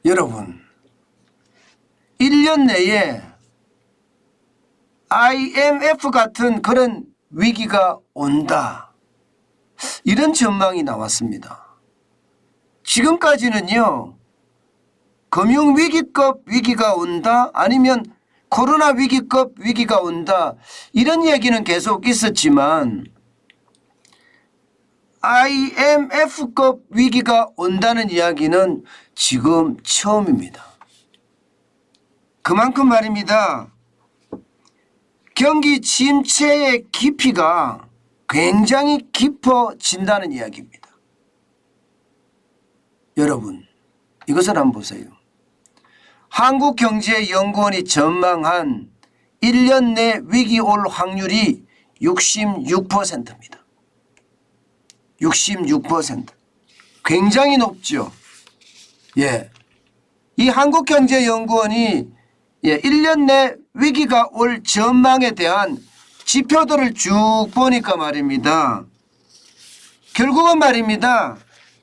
여러분, 1년 내에 IMF 같은 그런 위기가 온다, 이런 전망이 나왔습니다. 지금까지는요, 금융위기급 위기가 온다, 아니면 코로나 위기급 위기가 온다, 이런 얘기는 계속 있었지만 IMF급 위기가 온다는 이야기는 지금 처음입니다. 그만큼 말입니다, 경기 침체의 깊이가 굉장히 깊어진다는 이야기입니다. 여러분, 이것을 한번 보세요. 한국경제연구원이 전망한 1년 내 위기 올 확률이 66%입니다. 66%. 굉장히 높죠. 예. 이 한국경제연구원이 1년 내 위기가 올 전망에 대한 지표들을 쭉 보니까 말입니다, 결국은 말입니다,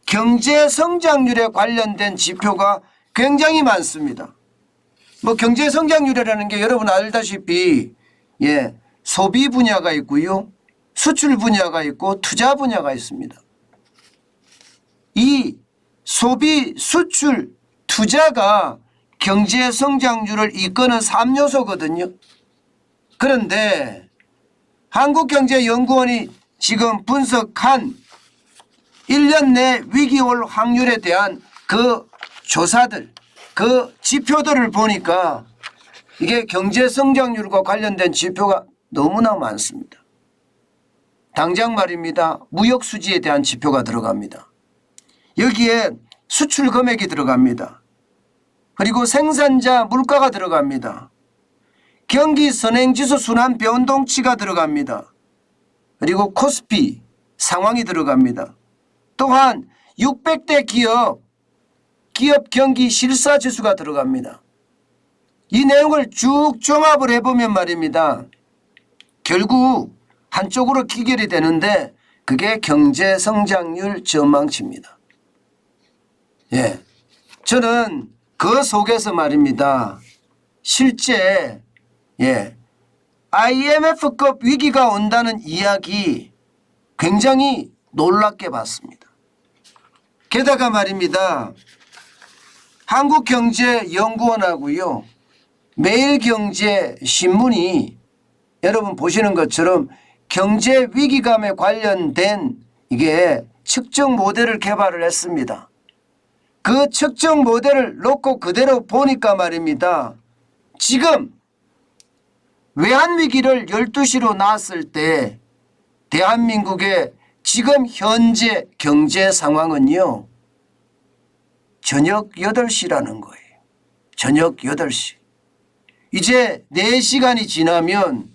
경제 성장률에 관련된 지표가 굉장히 많습니다. 뭐 경제 성장률이라는 게 여러분 알다시피 소비 분야가 있고요, 수출 분야가 있고 투자 분야가 있습니다. 이 소비, 수출, 투자가 경제 성장률을 이끄는 3요소거든요. 그런데 한국경제연구원이 지금 분석한 1년 내 위기 올 확률에 대한 그 조사들, 그 지표들을 보니까 이게 경제 성장률과 관련된 지표가 너무나 많습니다. 당장 말입니다, 무역 수지에 대한 지표가 들어갑니다. 여기에 수출 금액이 들어갑니다. 그리고 생산자 물가가 들어갑니다. 경기 선행지수 순환 변동치가 들어갑니다. 그리고 코스피 상황이 들어갑니다. 또한 600대 기업 경기 실사지수가 들어갑니다. 이 내용을 쭉 종합을 해보면 말입니다, 결국 한쪽으로 기결이 되는데 그게 경제성장률 전망치입니다. 예, 저는 그 속에서 말입니다, 실제 IMF급 위기가 온다는 이야기 굉장히 놀랍게 봤습니다. 게다가 말입니다, 한국경제연구원하고요, 매일경제신문이 여러분 보시는 것처럼 경제 위기감에 관련된 이게 측정 모델을 개발을 했습니다. 그 측정 모델을 놓고 그대로 보니까 말입니다, 지금 외환위기를 12시로 놨을 때 대한민국의 지금 현재 경제 상황은요, 저녁 8시라는 거예요. 저녁 8시. 이제 4시간이 지나면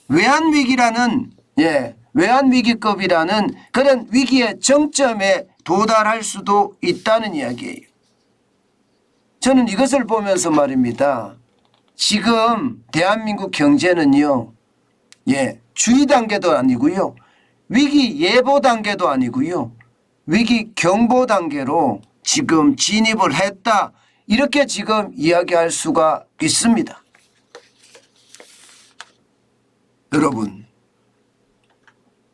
외환위기라는 외환위기급이라는 그런 위기의 정점에 도달할 수도 있다는 이야기예요. 저는 이것을 보면서 말입니다, 지금 대한민국 경제는요, 주의 단계도 아니고요, 위기 예보 단계도 아니고요, 위기 경보 단계로 지금 진입을 했다, 이렇게 지금 이야기할 수가 있습니다. 여러분,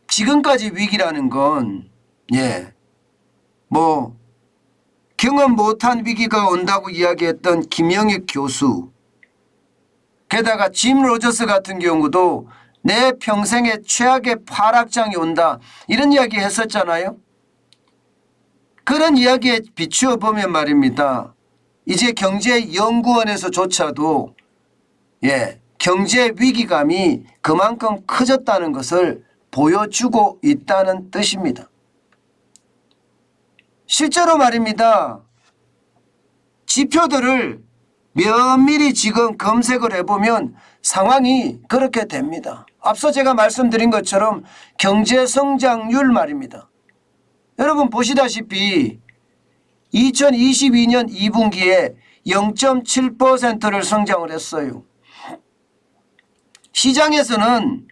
지금까지 위기라는 건 경험 못한 위기가 온다고 이야기했던 김영익 교수, 게다가 짐 로저스 같은 경우도 내 평생의 최악의 파락장이 온다, 이런 이야기 했었잖아요. 그런 이야기에 비추어 보면 말입니다, 이제 경제연구원에서조차도 경제 위기감이 그만큼 커졌다는 것을 보여주고 있다는 뜻입니다. 실제로 말입니다, 지표들을 면밀히 지금 검색을 해보면 상황이 그렇게 됩니다. 앞서 제가 말씀드린 것처럼 경제 성장률 말입니다. 여러분 보시다시피 2022년 2분기에 0.7%를 성장을 했어요. 시장에서는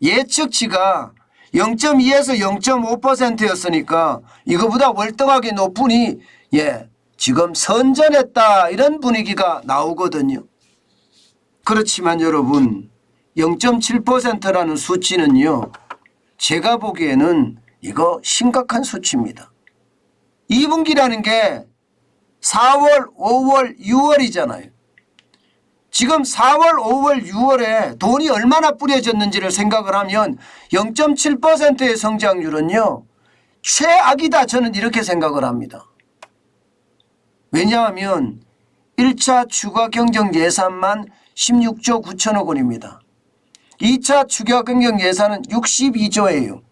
예측치가 0.2에서 0.5%였으니까 이거보다 월등하게 높으니 지금 선전했다 이런 분위기가 나오거든요. 그렇지만 여러분 0.7%라는 수치는요. 제가 보기에는 이거 심각한 수치입니다. 2분기라는 게 4월, 5월, 6월이잖아요. 지금 4월, 5월, 6월에 돈이 얼마나 뿌려졌는지를 생각을 하면 0.7%의 성장률은요. 최악이다 저는 이렇게 생각을 합니다. 왜냐하면 1차 추가 경정 예산만 16조 9천억 원입니다. 2차 추가 경정 예산은 62조예요.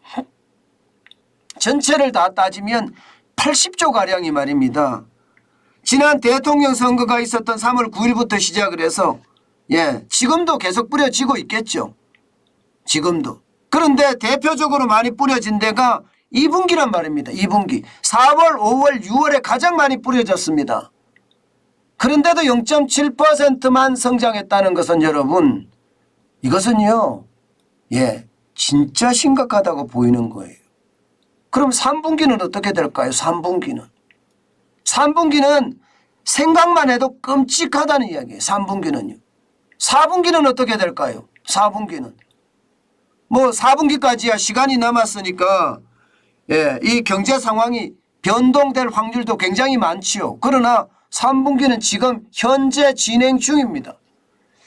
전체를 다 따지면 80조가량이 말입니다. 지난 대통령 선거가 있었던 3월 9일부터 시작을 해서 지금도 계속 뿌려지고 있겠죠. 지금도. 그런데 대표적으로 많이 뿌려진 데가 2분기란 말입니다. 2분기. 4월, 5월, 6월에 가장 많이 뿌려졌습니다. 그런데도 0.7%만 성장했다는 것은 여러분 이것은요. 진짜 심각하다고 보이는 거예요. 그럼 3분기는 어떻게 될까요? 3분기는. 3분기는 생각만 해도 끔찍하다는 이야기예요. 3분기는요. 4분기는 어떻게 될까요? 4분기는. 뭐 4분기까지야 시간이 남았으니까 이 경제 상황이 변동될 확률도 굉장히 많지요. 그러나 3분기는 지금 현재 진행 중입니다.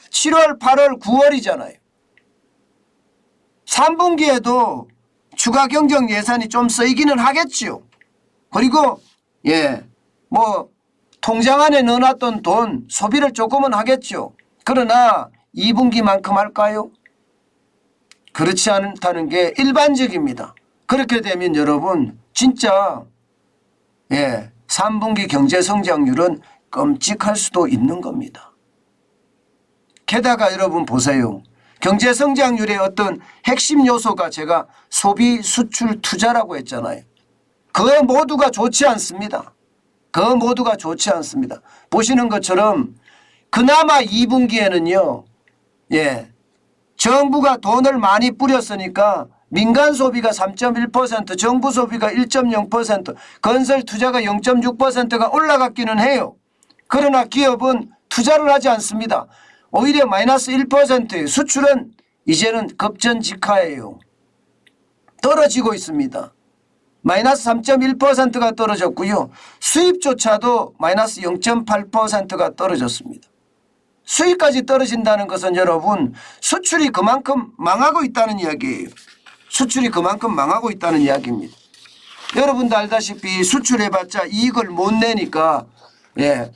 7월, 8월, 9월이잖아요. 3분기에도 추가 경정 예산이 좀 쓰이기는 하겠지요. 그리고 뭐 통장 안에 넣어놨던 돈 소비를 조금은 하겠죠. 그러나 2분기만큼 할까요? 그렇지 않다는 게 일반적입니다. 그렇게 되면 여러분 진짜 3분기 경제 성장률은 끔찍할 수도 있는 겁니다. 게다가 여러분 보세요. 경제 성장률의 어떤 핵심 요소가 제가 소비, 수출, 투자라고 했잖아요. 그 모두가 좋지 않습니다. 그 모두가 좋지 않습니다. 보시는 것처럼 그나마 2분기에는요. 정부가 돈을 많이 뿌렸으니까 민간 소비가 3.1%, 정부 소비가 1.0%, 건설 투자가 0.6%가 올라갔기는 해요. 그러나 기업은 투자를 하지 않습니다. 오히려 마이너스 1%예요. 수출은 이제는 급전직하예요. 떨어지고 있습니다. 마이너스 3.1%가 떨어졌고요. 수입조차도 마이너스 0.8%가 떨어졌습니다. 수입까지 떨어진다는 것은 여러분 수출이 그만큼 망하고 있다는 이야기예요. 수출이 그만큼 망하고 있다는 이야기입니다. 여러분도 알다시피 수출해봤자 이익을 못 내니까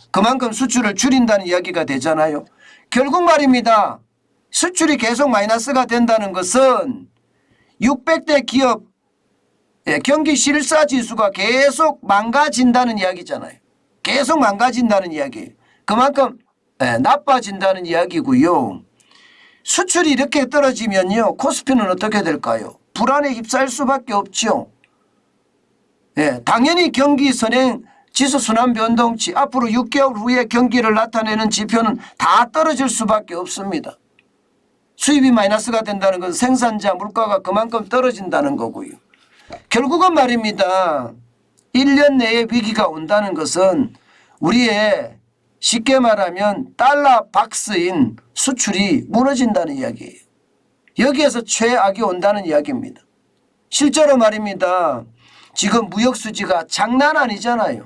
그만큼 수출을 줄인다는 이야기가 되잖아요. 결국 말입니다. 수출이 계속 마이너스가 된다는 것은 600대 기업 경기 실사지수가 계속 망가진다는 이야기잖아요. 계속 망가진다는 이야기예요. 그만큼 나빠진다는 이야기고요. 수출이 이렇게 떨어지면요. 코스피는 어떻게 될까요? 불안에 휩싸일 수밖에 없죠. 당연히 경기 선행 지수 순환 변동치 앞으로 6개월 후에 경기를 나타내는 지표는 다 떨어질 수밖에 없습니다. 수입이 마이너스가 된다는 건 생산자 물가가 그만큼 떨어진다는 거고요. 결국은 말입니다. 1년 내에 위기가 온다는 것은 우리의 쉽게 말하면 달러 박스인 수출이 무너진다는 이야기예요. 여기에서 최악이 온다는 이야기입니다. 실제로 말입니다. 지금 무역수지가 장난 아니잖아요.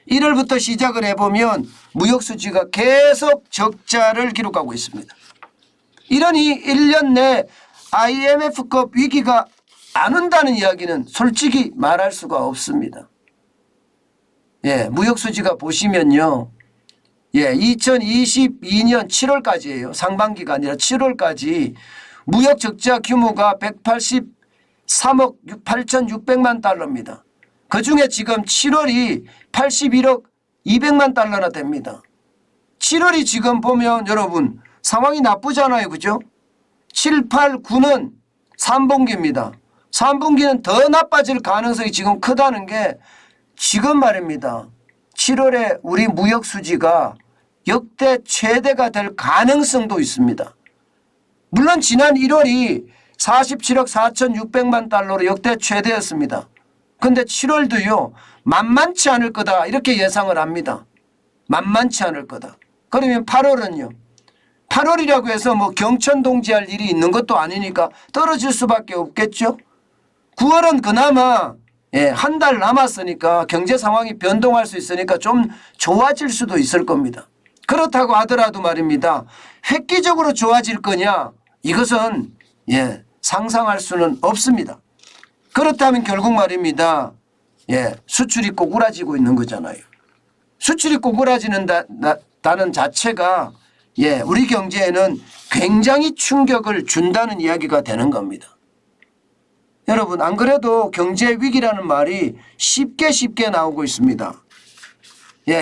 1월부터 시작을 해보면 무역수지가 계속 적자를 기록하고 있습니다. 이러니 1년 내 IMF급 위기가 안 온다는 이야기는 솔직히 말할 수가 없습니다. 무역수지가 보시면요. 2022년 7월까지예요. 상반기가 아니라 7월까지 무역 적자 규모가 183억 8,600만 달러입니다. 그중에 지금 7월이 81억 200만 달러나 됩니다. 7월이 지금 보면 여러분 상황이 나쁘잖아요. 그죠? 7, 8, 9는 3분기입니다. 3분기는 더 나빠질 가능성이 지금 크다는 게 지금 말입니다. 7월에 우리 무역 수지가 역대 최대가 될 가능성도 있습니다. 물론 지난 1월이 47억 4,600만 달러로 역대 최대였습니다. 그런데 7월도요. 만만치 않을 거다 이렇게 예상을 합니다. 만만치 않을 거다. 그러면 8월은요. 8월이라고 해서 뭐 경천 동지할 일이 있는 것도 아니니까 떨어질 수밖에 없겠죠. 9월은 그나마 한 달 남았으니까 경제 상황이 변동할 수 있으니까 좀 좋아질 수도 있을 겁니다. 그렇다고 하더라도 말입니다. 획기적으로 좋아질 거냐 이것은 상상할 수는 없습니다. 그렇다면 결국 말입니다. 수출이 꼬꾸라지고 있는 거잖아요. 수출이 꼬꾸라지는다는 자체가 우리 경제에는 굉장히 충격을 준다는 이야기가 되는 겁니다. 여러분 안 그래도 경제 위기라는 말이 쉽게 나오고 있습니다.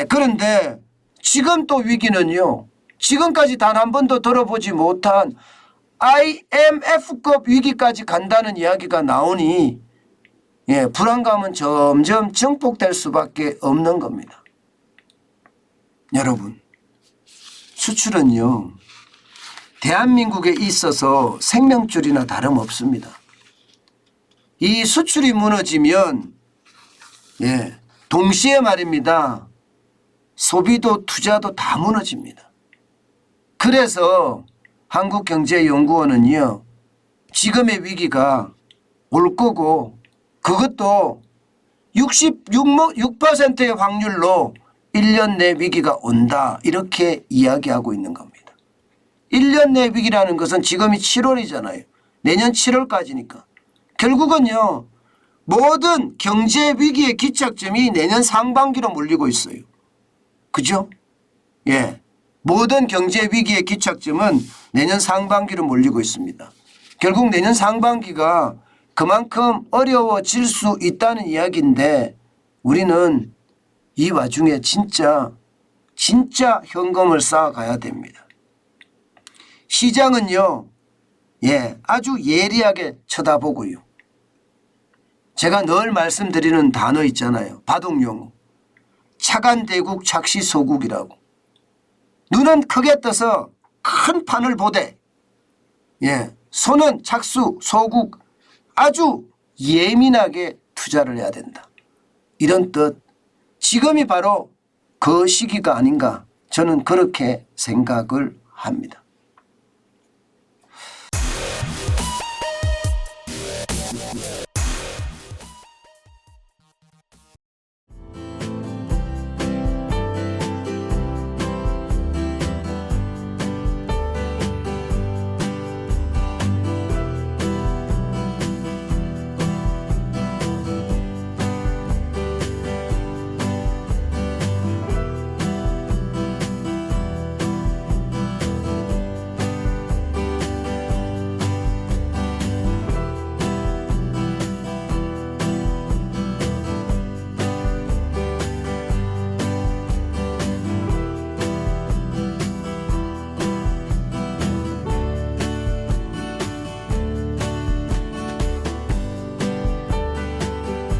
그런데 지금 또 위기는요. 지금까지 단 한 번도 들어보지 못한 IMF급 위기까지 간다는 이야기가 나오니 불안감은 점점 증폭될 수밖에 없는 겁니다. 여러분 수출은요. 대한민국에 있어서 생명줄이나 다름없습니다. 이 수출이 무너지면 동시에 말입니다. 소비도 투자도 다 무너집니다. 그래서 한국경제연구원은요. 지금의 위기가 올 거고 그것도 66%의 확률로 1년 내 위기가 온다 이렇게 이야기하고 있는 겁니다. 1년 내 위기라는 것은 지금이 7월이잖아요. 내년 7월까지니까. 결국은요. 모든 경제 위기의 기착점이 내년 상반기로 몰리고 있어요. 그죠? 모든 경제 위기의 기착점은 내년 상반기로 몰리고 있습니다. 결국 내년 상반기가 그만큼 어려워질 수 있다는 이야기인데 우리는 이 와중에 진짜 현금을 쌓아가야 됩니다. 시장은요. 아주 예리하게 쳐다보고요. 제가 늘 말씀드리는 단어 있잖아요. 바둑용어. 차간대국 착시소국이라고. 눈은 크게 떠서 큰 판을 보되 손은 착수, 소국 아주 예민하게 투자를 해야 된다. 이런 뜻. 지금이 바로 그 시기가 아닌가 저는 그렇게 생각을 합니다.